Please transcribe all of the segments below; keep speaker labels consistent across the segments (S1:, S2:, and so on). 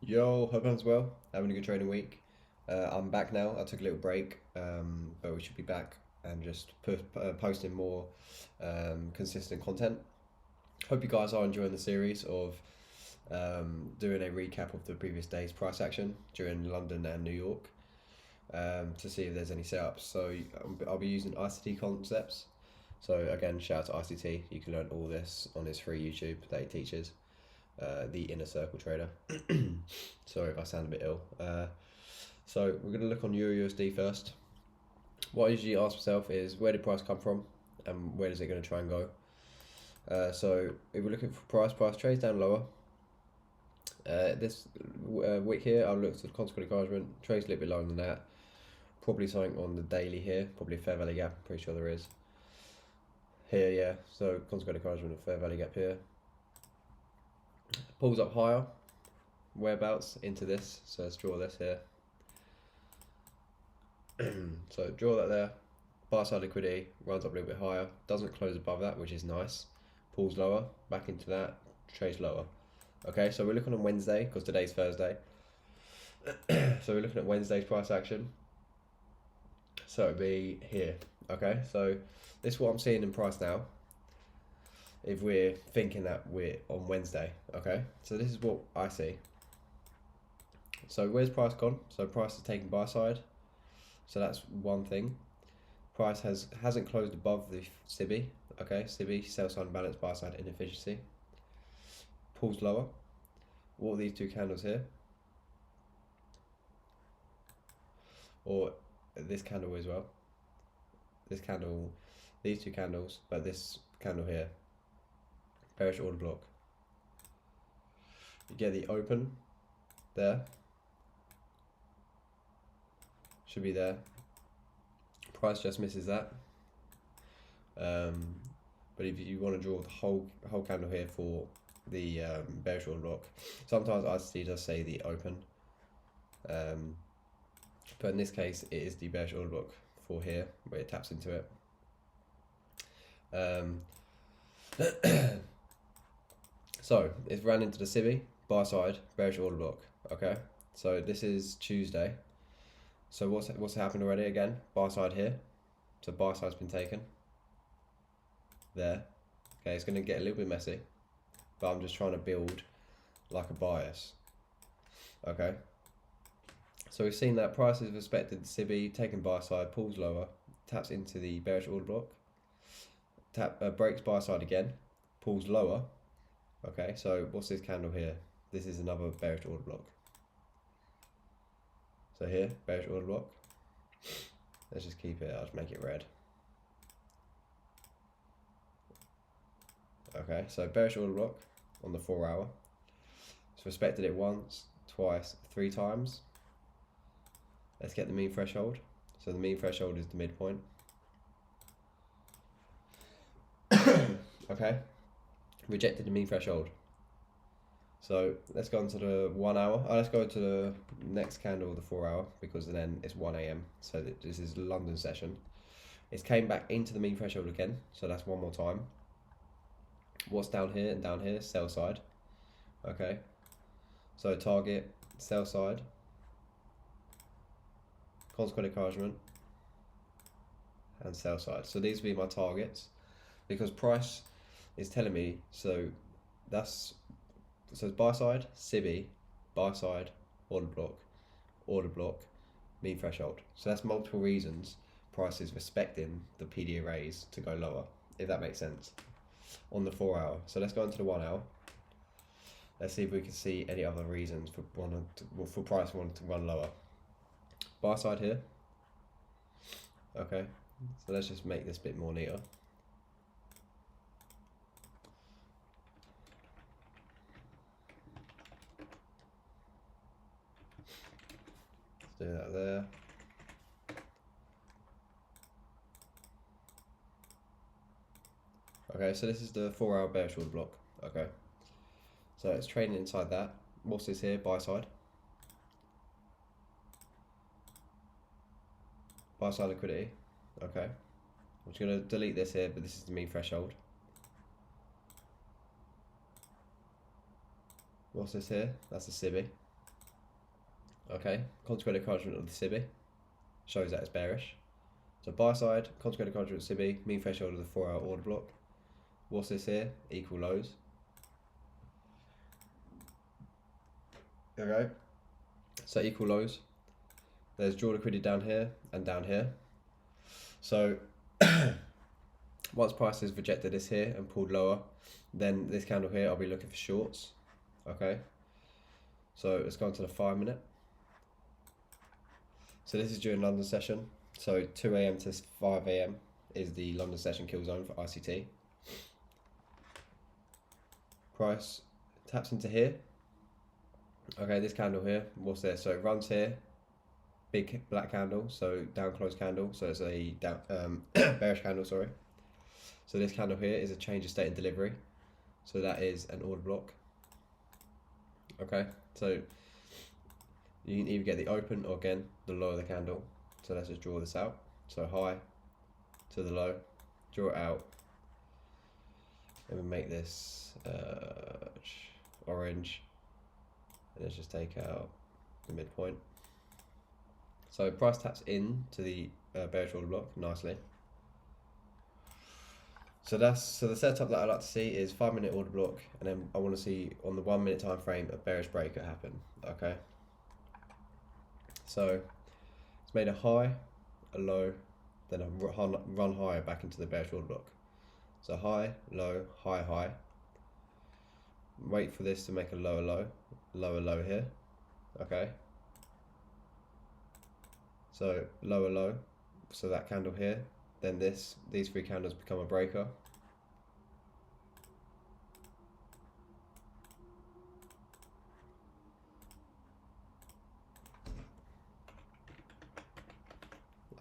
S1: Yo, hope everyone's well. Having a good trading week. I'm back now. I took a little break, but we should be back and just posting more consistent content. Hope you guys are enjoying the series of doing a recap of the previous day's price action during London and New York to see if there's any setups. So I'll be using ICT concepts. So again, shout out to ICT. You can learn all this on his free YouTube that he teaches. The Inner Circle Trader. Sorry if I sound a bit ill. So we're going to look on EURUSD first. What I usually ask myself is where did price come from and where is it going to try and go? So if we're looking for price trades down lower. This wick here, I'll look to the consequent encouragement. Trades a little bit lower than that. Probably something on the daily here. Probably a fair value gap. Pretty sure there is. Here, yeah. So consequent encouragement, a fair value gap here. Pulls up higher, whereabouts into this. So let's draw this here. So draw that there. Buy side liquidity runs up a little bit higher. Doesn't close above that, which is nice. Pulls lower, back into that. Trades lower. Okay, so we're looking on Wednesday because today's Thursday. So we're looking at Wednesday's price action. So it'd be here. Okay, so this is what I'm seeing in price now. If we're thinking that we're on Wednesday, okay? So this is what I see. So where's price gone? So price is taking buy side. So that's one thing. Price hasn't closed above the SIBI, okay? SIBI, sell side balance, buy side inefficiency. Pulls lower. What are these two candles here? Or this candle as well. This candle, these two candles, but this candle here. Bearish order block. You get the open there. Should be there. Price just misses that. But if you want to draw the whole candle here for the bearish order block, sometimes ICT does say the open. But in this case, it is the bearish order block for here, where it taps into it. So it's ran into the SIBI, buy side, bearish order block. Okay, so this is Tuesday. So what's happened already again? Buy side here. So buy side's been taken. There. Okay, it's going to get a little bit messy, but I'm just trying to build like a bias. Okay. So we've seen that price has respected the SIBI, taken buy side, pulls lower, taps into the bearish order block, breaks buy side again, pulls lower. Okay, so what's this candle here? This is another bearish order block. So here, bearish order block. Let's just keep it, I'll just make it red. Okay, so bearish order block on the 4 hour. It's respected it once, twice, 3 times. Let's get the mean threshold. So the mean threshold is the midpoint. Okay. Rejected the mean threshold. So let's go into the 1 hour. Let's go to the next candle of the 4 hour because then it's 1 AM. So this is London session. It's came back into the mean threshold again. So that's one more time. What's down here and down here? Sell side. Okay. So target, sell side. Consequent encouragement. And sell side. So these will be my targets because price is telling me, so it's buy side, SIBI, buy side, order block, mean threshold. So that's multiple reasons price is respecting the PD arrays to go lower, if that makes sense, on the 4 hour. So let's go into the 1 hour. Let's see if we can see any other reasons for price wanting to run lower. Buy side here. Okay, so let's just make this a bit more neater. Do that there. Okay, so this is the 4 hour bearish order block. Okay, so it's trading inside that. What's this here? Buy side. Buy side liquidity. Okay, I'm just going to delete this here, but this is the mean threshold. What's this here? That's the SIBI.
S2: Okay, consequent encouragement of the SIBI shows that it's bearish. So buy side, consequent encouragement of SIBI, mean threshold of the 4-hour order block. What's this here? Equal lows. Okay, so equal lows. There's draw liquidity down here and down here. So once price has rejected this here and pulled lower, then this candle here, I'll be looking for shorts. Okay, so let's go on to the 5 minute. So this is during London session. So 2 AM to 5 AM is the London session kill zone for ICT. Price taps into here. Okay, this candle here, what's this? So it runs here, big black candle, so down close candle, so it's a down, bearish candle, sorry. So this candle here is a change of state in delivery, so that is an order block. Okay, so you can either get the open or again the low of the candle. So let's just draw this out. So high to the low, draw it out, and we make this orange, and let's just take out the midpoint. So price taps in to the bearish order block nicely. So the setup that I like to see is 5 minute order block, and then I want to see on the 1 minute time frame a bearish breaker happen. Okay. So it's made a high, a low, then a run higher back into the bearish order block. So high, low, high, high. Wait for this to make a lower low, lower low here. Okay. So lower low, so that candle here, then these 3 candles become a breaker.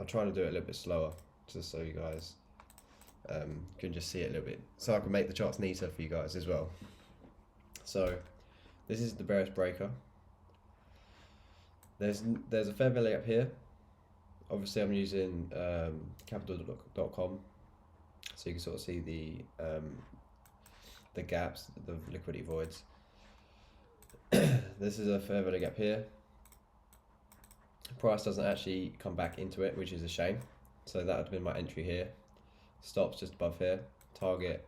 S2: I'll try to do it a little bit slower, just so you guys can just see it a little bit, so I can make the charts neater for you guys as well. So this is the bearish breaker. There's a fair value up here. Obviously I'm using capital.com, so you can sort of see the gaps, the liquidity voids. This is a fair value gap here. Price doesn't actually come back into it, which is a shame. So that would have been my entry here. Stops just above here. Target,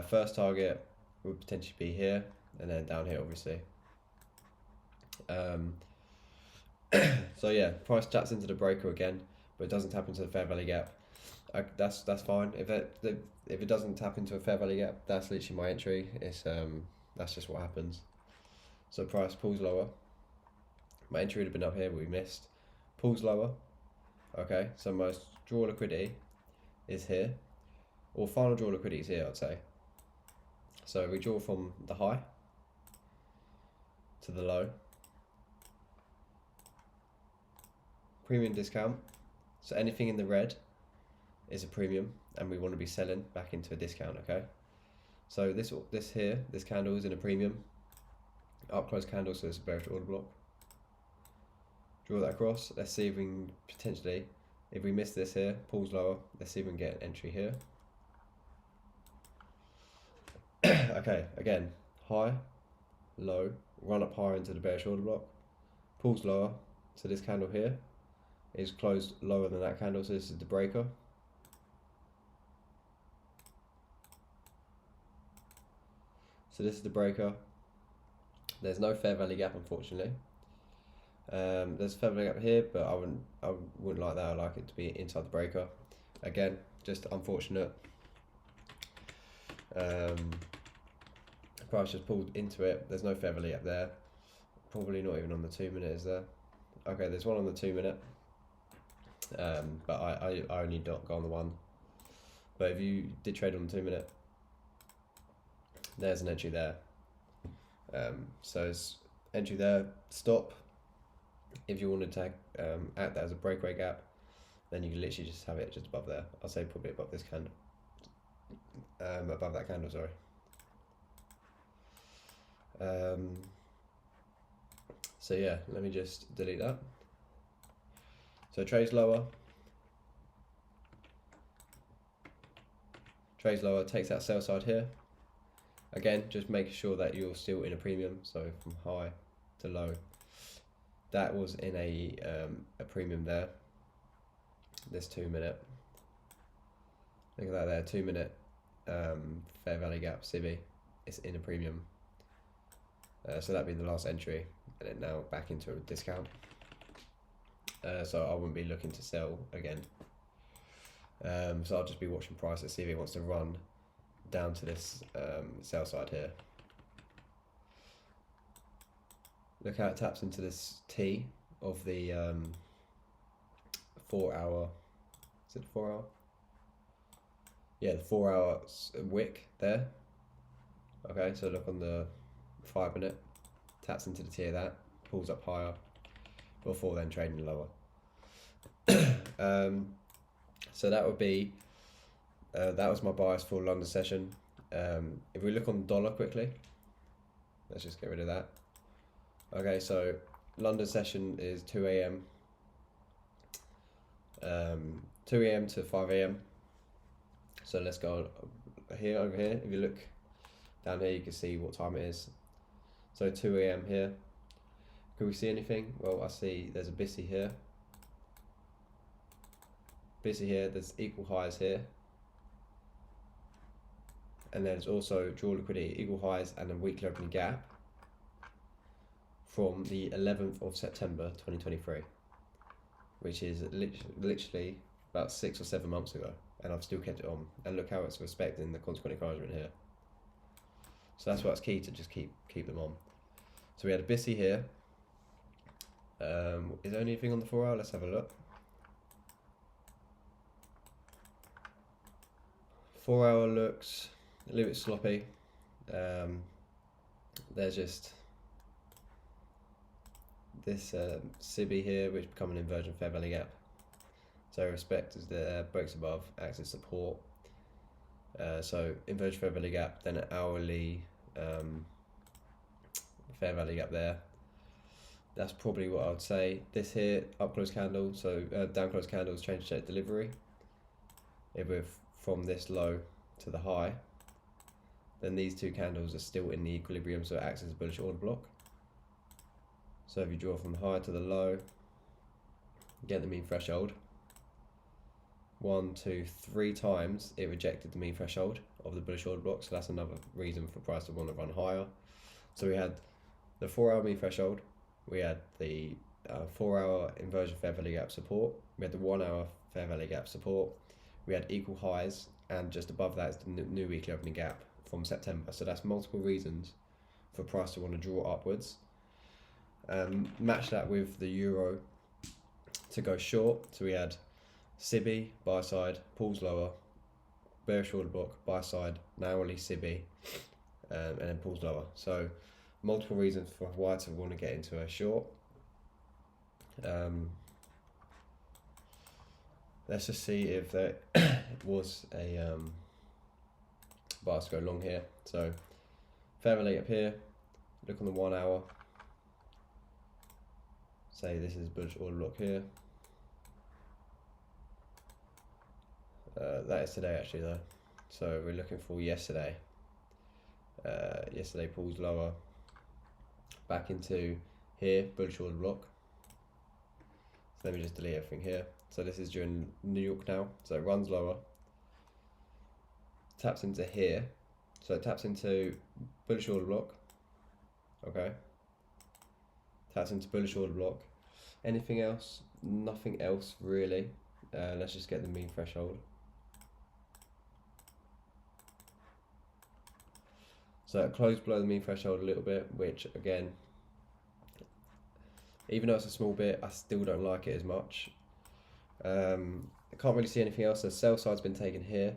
S2: first target would potentially be here, and then down here obviously. So yeah, price taps into the breaker again, but it doesn't tap into the fair value gap. That's fine. If it doesn't tap into a fair value gap, that's literally my entry. It's that's just what happens. So price pulls lower. My entry would have been up here, but we missed. Pulls lower. Okay, so most draw liquidity is here, or final draw liquidity is here, I'd say. So we draw from the high to the low. Premium discount. So anything in the red is a premium, and we want to be selling back into a discount. Okay. So this here, this candle is in a premium. Up close candle, so it's a bearish order block. Draw that across. Let's see if we can potentially, if we miss this here, pulls lower. Let's see if we can get an entry here. Okay, again, high, low, run up higher into the bearish order block, pulls lower. So this candle here is closed lower than that candle, so this is the breaker. So this is the breaker. There's no fair value gap, unfortunately. There's a fair value gap here, but I wouldn't like that. I like it to be inside the breaker. Again, just unfortunate. Price just pulled into it. There's no fair value gap there. Probably not even on the 2 minute, is there? Okay, there's one on the 2 minute. But I only don't go on the 1. But if you did trade on the 2 minute, there's an entry there. So it's entry there, stop. If you wanted to act that as a breakaway gap, then you can literally just have it just above there. I'll say probably above this candle. Above that candle, sorry. So yeah, let me just delete that. So trades lower, takes that sell side here. Again, just making sure that you're still in a premium, so from high to low, That was in a premium there. This 2 minute. Look at that there, 2 minute fair value gap CB. It's in a premium. So that'd be the last entry, and then now back into a discount. So I wouldn't be looking to sell again. So I'll just be watching price to see if it wants to run down to this sell side here. Look how it taps into this T of the 4 hour. Is it 4 hour? Yeah, the 4 hour wick there. Okay, so look on the 5 minute, taps into the T of that, pulls up higher before then trading lower. So that would be, that was my bias for London session. If we look on the dollar quickly, let's just get rid of that. Okay, so London session is 2 a.m. 2 a.m. to 5 a.m. So let's go here, over here. If you look down here, you can see what time it is. So 2 a.m. here. Can we see anything? Well, I see there's a BISI here. BISI here, there's equal highs here. And there's also draw liquidity, equal highs, and a weekly opening gap from the 11th of September 2023, which is literally about 6 or 7 months ago, and I've still kept it on. And look how it's respecting the consequent encouragement here. So that's why it's key to just keep them on. So we had a BISI here. Is there anything on the 4 hour? Let's have a look. 4 hour looks a little bit sloppy. There's just this CB here, which become an inversion fair value gap. So respect is the breaks above, acts as support. So inversion fair value gap, then an hourly fair value gap there. That's probably what I would say. This here, up close candle, so down close candles, change shape delivery. If we're from this low to the high, then these two candles are still in the equilibrium, so it acts as a bullish order block. So if you draw from the high to the low, get the mean threshold. 1, 2, 3 times it rejected the mean threshold of the bullish order block, so that's another reason for price to want to run higher. So we had the 4 hour mean threshold, we had the 4 hour inversion fair value gap support, we had the 1 hour fair value gap support, we had equal highs, and just above that is the new weekly opening gap from September. So that's multiple reasons for price to want to draw upwards. Match that with the euro to go short. So we had CB, buy side, pulls lower, bearish order block, buy side, narrowly CB, and then pulls lower. So multiple reasons for why to want to get into a short. Let's just see if there was a bias to go long here. So fair value up here, look on the 1 hour, say this is bullish order block here. That is today actually though, so we're looking for yesterday. Yesterday pulls lower, back into here, bullish order block. So let me just delete everything here. So this is during New York now, so it runs lower, taps into here, so it taps into bullish order block, okay, taps into bullish order block. Anything else? Nothing else really. Let's just get the mean threshold. So it closed below the mean threshold a little bit, which again, even though it's a small bit, I still don't like it as much. I can't really see anything else. The sell side's been taken here.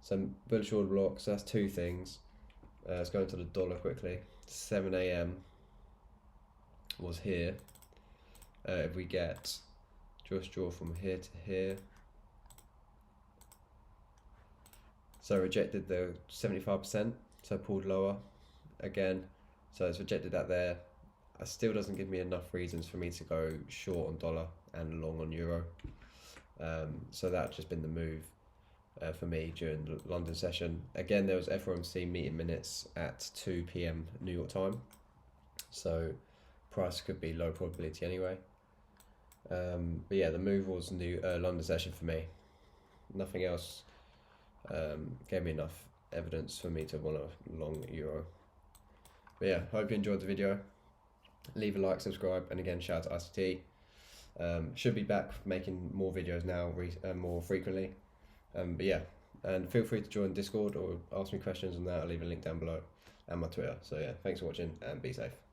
S2: Some bullish order block, so that's two things. Let's go into the dollar quickly. 7 a.m. was here. If we just draw from here to here. So rejected the 75%, so pulled lower again. So it's rejected that there. It still doesn't give me enough reasons for me to go short on dollar and long on euro. So that's just been the move for me during the London session. Again, there was FOMC meeting minutes at 2 p.m. New York time. So
S1: price could be low probability anyway. But yeah, the move was new London session for me. Nothing else gave me enough evidence for me to want a long euro. But yeah, hope you enjoyed the video. Leave a like, subscribe, and again, shout out to ICT. Should be back making more videos now, more frequently. But yeah, and feel free to join Discord or ask me questions on that. I'll leave a link down below and my Twitter. So yeah, thanks for watching and be safe.